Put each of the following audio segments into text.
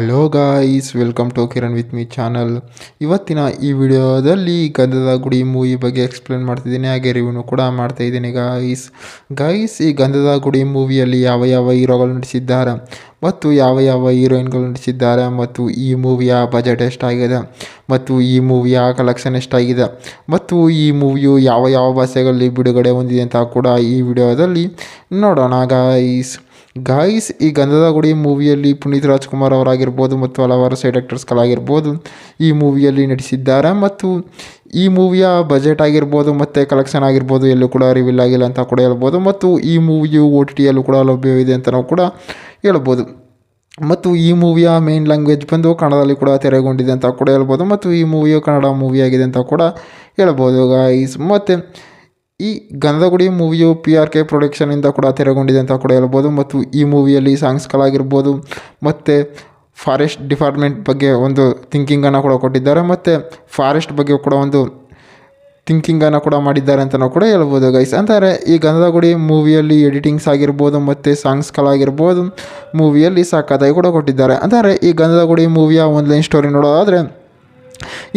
Hello guys, welcome to Kiran with me channel. ಇವತ್ತಿನ ಈ ವಿಡಿಯೋದಲ್ಲಿ ಗಂಧದ ಗುಡಿ ಮೂವಿ ಬಗ್ಗೆ ಎಕ್ಸ್ಪ್ಲೇನ್ ಮಾಡ್ತಿದ್ದೀನಿ, ಹಾಗೆ ರಿವ್ಯೂನು ಕೂಡ ಮಾಡ್ತಾ ಇದ್ದೀನಿ. ಗಾಯ್ಸ್ ಈ ಗಂಧದ ಗುಡಿ ಮೂವಿಯಲ್ಲಿ ಯಾವ ಯಾವ ಹೀರೋಗಳು ನಟಿಸಿದ್ದಾರೆ ಮತ್ತು ಯಾವ ಯಾವ ಹೀರೋಯಿನ್ಗಳು ನಟಿಸಿದ್ದಾರೆ ಮತ್ತು ಈ ಮೂವಿಯ ಬಜೆಟ್ ಎಷ್ಟಾಗಿದೆ ಮತ್ತು ಈ ಮೂವಿಯ ಕಲೆಕ್ಷನ್ ಎಷ್ಟಾಗಿದೆ ಮತ್ತು ಈ ಮೂವಿಯು ಯಾವ ಯಾವ ಭಾಷೆಗಳಲ್ಲಿ ಬಿಡುಗಡೆ ಹೊಂದಿದೆ ಅಂತ ಕೂಡ ಈ ವಿಡಿಯೋದಲ್ಲಿ ನೋಡೋಣ ಗಾಯ್ಸ್ ಈ ಗಂಧದ ಗುಡಿ ಮೂವಿಯಲ್ಲಿ ಪುನೀತ್ ರಾಜ್ಕುಮಾರ್ ಅವರಾಗಿರ್ಬೋದು ಮತ್ತು ಹಲವಾರು ಸೈಡ್ ಆ್ಯಕ್ಟರ್ಸ್ಗಳಾಗಿರ್ಬೋದು ಈ ಮೂವಿಯಲ್ಲಿ ನಟಿಸಿದ್ದಾರೆ. ಮತ್ತು ಈ ಮೂವಿಯ ಬಜೆಟ್ ಆಗಿರ್ಬೋದು ಮತ್ತು ಕಲೆಕ್ಷನ್ ಆಗಿರ್ಬೋದು ಎಲ್ಲೂ ಕೂಡ ರಿವೀಲ್ ಆಗಿಲ್ಲ ಅಂತ ಕೂಡ ಹೇಳ್ಬೋದು. ಮತ್ತು ಈ ಮೂವಿಯು OTTಯಲ್ಲೂ ಕೂಡ ಲಭ್ಯವಿದೆ ಅಂತ ನಾವು ಕೂಡ ಹೇಳ್ಬೋದು. ಮತ್ತು ಈ ಮೂವಿಯ ಮೇನ್ ಲ್ಯಾಂಗ್ವೇಜ್ ಬಂದು ಕನ್ನಡದಲ್ಲಿ ಕೂಡ ತೆರೆಗೊಂಡಿದೆ ಅಂತ ಕೂಡ ಹೇಳ್ಬೋದು. ಮತ್ತು ಈ ಮೂವಿಯು ಕನ್ನಡ ಮೂವಿಯಾಗಿದೆ ಅಂತ ಕೂಡ ಹೇಳ್ಬೋದು ಗಾಯ್ಸ್. ಮತ್ತು ಈ ಗಂಧದ ಗುಡಿ ಮೂವಿಯು PRK ಪ್ರೊಡಕ್ಷನಿಂದ ಕೂಡ ತೆರೆಗೊಂಡಿದೆ ಅಂತ ಕೂಡ ಹೇಳ್ಬೋದು. ಮತ್ತು ಈ ಮೂವಿಯಲ್ಲಿ ಸಾಂಗ್ಸ್ಗಳಾಗಿರ್ಬೋದು ಮತ್ತು ಫಾರೆಸ್ಟ್ ಡಿಪಾರ್ಟ್ಮೆಂಟ್ ಬಗ್ಗೆ ಒಂದು ಥಿಂಕಿಂಗನ್ನು ಕೂಡ ಕೊಟ್ಟಿದ್ದಾರೆ ಮತ್ತು ಫಾರೆಸ್ಟ್ ಬಗ್ಗೆ ಕೂಡ ಒಂದು ಥಿಂಕಿಂಗನ್ನು ಕೂಡ ಮಾಡಿದ್ದಾರೆ ಅಂತ ನಾವು ಕೂಡ ಹೇಳ್ಬೋದು ಗೈಸ್. ಅಂದರೆ ಈ ಗಂಧದ ಗುಡಿ ಮೂವಿಯಲ್ಲಿ ಎಡಿಟಿಂಗ್ಸ್ ಆಗಿರ್ಬೋದು ಮತ್ತು ಸಾಂಗ್ಸ್ಗಳಾಗಿರ್ಬೋದು ಮೂವಿಯಲ್ಲಿ ಸಾಕಾದಾಗಿ ಕೂಡ ಕೊಟ್ಟಿದ್ದಾರೆ. ಅಂದರೆ ಈ ಗಂಧದ ಗುಡಿ ಮೂವಿಯ ಆನ್ಲೈನ್ ಸ್ಟೋರಿ ನೋಡೋದಾದರೆ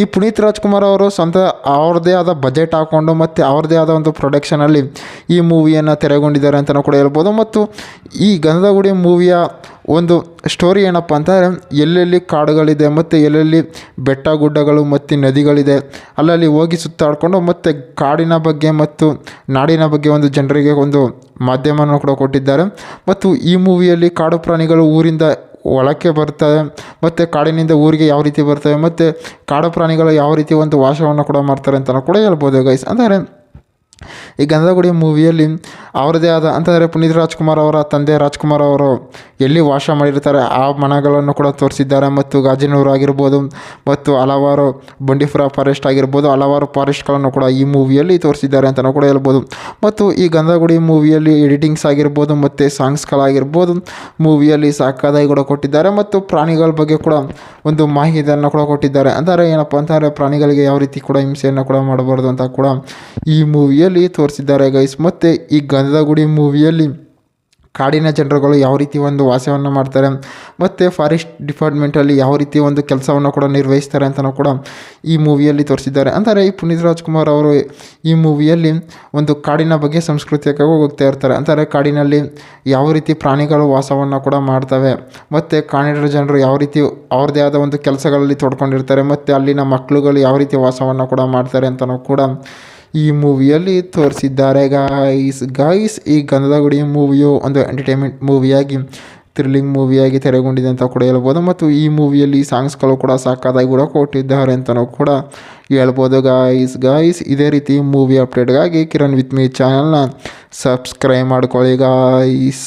ಈ ಪುನೀತ್ ರಾಜ್ಕುಮಾರ್ ಅವರು ಸ್ವಂತ ಅವ್ರದ್ದೇ ಆದ ಬಜೆಟ್ ಹಾಕ್ಕೊಂಡು ಮತ್ತು ಅವ್ರದ್ದೇ ಆದ ಒಂದು ಪ್ರೊಡಕ್ಷನಲ್ಲಿ ಈ ಮೂವಿಯನ್ನು ತೆರೆಗೊಂಡಿದ್ದಾರೆ ಅಂತ ನಾವು ಕೂಡ ಹೇಳ್ಬೋದು. ಮತ್ತು ಈ ಗಂಧದ ಗುಡಿ ಮೂವಿಯ ಒಂದು ಸ್ಟೋರಿ ಏನಪ್ಪ ಅಂತಂದರೆ ಎಲ್ಲೆಲ್ಲಿ ಕಾಡುಗಳಿದೆ ಮತ್ತು ಎಲ್ಲೆಲ್ಲಿ ಬೆಟ್ಟ ಗುಡ್ಡಗಳು ಮತ್ತು ನದಿಗಳಿದೆ ಅಲ್ಲಲ್ಲಿ ಹೋಗಿ ಸುತ್ತಾಡಿಕೊಂಡು ಮತ್ತು ಕಾಡಿನ ಬಗ್ಗೆ ಮತ್ತು ನಾಡಿನ ಬಗ್ಗೆ ಒಂದು ಜನರಿಗೆ ಒಂದು ಮಾಧ್ಯಮವನ್ನು ಕೂಡ ಕೊಟ್ಟಿದ್ದಾರೆ. ಮತ್ತು ಈ ಮೂವಿಯಲ್ಲಿ ಕಾಡು ಪ್ರಾಣಿಗಳು ಊರಿಂದ ಒಳಕ್ಕೆ ಬರ್ತವೆ ಮತ್ತು ಕಾಡಿನಿಂದ ಊರಿಗೆ ಯಾವ ರೀತಿ ಬರ್ತವೆ ಮತ್ತು ಕಾಡು ಪ್ರಾಣಿಗಳು ಯಾವ ರೀತಿ ಒಂದು ವಾಸವನ್ನು ಕೂಡ ಮಾಡ್ತಾರೆ ಅಂತ ಕೂಡ ಹೇಳ್ಬೋದು ಗೈಸ್. ಅಂದರೆ ಈ ಗಂಧದ ಗುಡಿ ಮೂವಿಯಲ್ಲಿ ಅವರದೇ ಆದ ಅಂತಂದರೆ ಪುನೀತ್ ರಾಜ್ಕುಮಾರ್ ಅವರ ತಂದೆ ರಾಜ್ಕುಮಾರ್ ಅವರು ಎಲ್ಲಿ ವಾಸ ಮಾಡಿರ್ತಾರೆ ಆ ಮನೆಗಳನ್ನು ಕೂಡ ತೋರಿಸಿದ್ದಾರೆ. ಮತ್ತು ಗಾಜಿನೂರು ಆಗಿರ್ಬೋದು ಮತ್ತು ಹಲವಾರು ಬಂಡೀಪುರ ಫಾರೆಸ್ಟ್ ಆಗಿರ್ಬೋದು ಹಲವಾರು ಫಾರೆಸ್ಟ್ಗಳನ್ನು ಕೂಡ ಈ ಮೂವಿಯಲ್ಲಿ ತೋರಿಸಿದ್ದಾರೆ ಅಂತ ನಾವು ಕೂಡ ಹೇಳ್ಬೋದು. ಮತ್ತು ಈ ಗಂಧದ ಗುಡಿ ಮೂವಿಯಲ್ಲಿ ಎಡಿಟಿಂಗ್ಸ್ ಆಗಿರ್ಬೋದು ಮತ್ತು ಸಾಂಗ್ಸ್ಗಳಾಗಿರ್ಬೋದು ಮೂವಿಯಲ್ಲಿ ಸಾಕಾದಾಗಿ ಕೂಡ ಕೊಟ್ಟಿದ್ದಾರೆ. ಮತ್ತು ಪ್ರಾಣಿಗಳ ಬಗ್ಗೆ ಕೂಡ ಒಂದು ಮಾಹಿತಿಯನ್ನು ಕೂಡ ಕೊಟ್ಟಿದ್ದಾರೆ. ಅಂದರೆ ಏನಪ್ಪ ಅಂತಂದರೆ ಪ್ರಾಣಿಗಳಿಗೆ ಯಾವ ರೀತಿ ಕೂಡ ಹಿಂಸೆಯನ್ನು ಕೂಡ ಮಾಡಬಾರ್ದು ಅಂತ ಕೂಡ ಈ ಮೂವಿಯಲ್ಲಿ ತೋರಿಸಿದ್ದಾರೆ ಗೈಸ್. ಮತ್ತು ಈ ಗಂಧದ ಗುಡಿ ಮೂವಿಯಲ್ಲಿ ಕಾಡಿನ ಜನರುಗಳು ಯಾವ ರೀತಿ ಒಂದು ವಾಸವನ್ನು ಮಾಡ್ತಾರೆ ಮತ್ತು ಫಾರೆಸ್ಟ್ ಡಿಪಾರ್ಟ್ಮೆಂಟಲ್ಲಿ ಯಾವ ರೀತಿ ಒಂದು ಕೆಲಸವನ್ನು ಕೂಡ ನಿರ್ವಹಿಸ್ತಾರೆ ಅಂತಲೂ ಕೂಡ ಈ ಮೂವಿಯಲ್ಲಿ ತೋರಿಸಿದ್ದಾರೆ. ಅಂದರೆ ಈ ಪುನೀತ್ ರಾಜ್ಕುಮಾರ್ ಅವರು ಈ ಮೂವಿಯಲ್ಲಿ ಒಂದು ಕಾಡಿನ ಬಗ್ಗೆ ಸಂಸ್ಕೃತಿಯಾಗಿ ಹೋಗ್ತಾ ಇರ್ತಾರೆ. ಅಂದರೆ ಕಾಡಿನಲ್ಲಿ ಯಾವ ರೀತಿ ಪ್ರಾಣಿಗಳು ವಾಸವನ್ನು ಕೂಡ ಮಾಡ್ತವೆ ಮತ್ತು ಕಾಡಿನ ಜನರು ಯಾವ ರೀತಿ ಅವ್ರದ್ದೇ ಆದ ಒಂದು ಕೆಲಸಗಳಲ್ಲಿ ತೊಡ್ಕೊಂಡಿರ್ತಾರೆ ಮತ್ತು ಅಲ್ಲಿನ ಮಕ್ಕಳುಗಳು ಯಾವ ರೀತಿ ವಾಸವನ್ನು ಕೂಡ ಮಾಡ್ತಾರೆ ಅಂತಲೂ ಕೂಡ ಈ ಮೂವಿಯಲ್ಲಿ ತೋರಿಸಿದ್ದಾರೆ ಗಾಯ್ಸ್ ಈ ಗಂಧದ ಗುಡಿ ಮೂವಿಯು ಒಂದು ಎಂಟರ್ಟೈನ್ಮೆಂಟ್ ಮೂವಿಯಾಗಿ ಥ್ರಿಲ್ಲಿಂಗ್ ಮೂವಿಯಾಗಿ ತೆರೆಗೊಂಡಿದೆ ಅಂತ ಕೂಡ ಹೇಳ್ಬೋದು. ಮತ್ತು ಈ ಮೂವಿಯಲ್ಲಿ ಸಾಂಗ್ಸ್ಗಳು ಕೂಡ ಸಾಕಾದಾಗಿ ಕೂಡ ಕೊಟ್ಟಿದ್ದಾರೆ ಅಂತಲೂ ಕೂಡ ಹೇಳ್ಬೋದು ಗಾಯ್ಸ್. ಇದೇ ರೀತಿ ಮೂವಿ ಅಪ್ಡೇಟ್ಗಾಗಿ ಕಿರಣ್ ವಿತ್ ಮೀ ಚಾನಲ್ನ ಸಬ್ಸ್ಕ್ರೈಬ್ ಮಾಡ್ಕೊಳ್ಳಿ ಗಾಯ್ಸ್.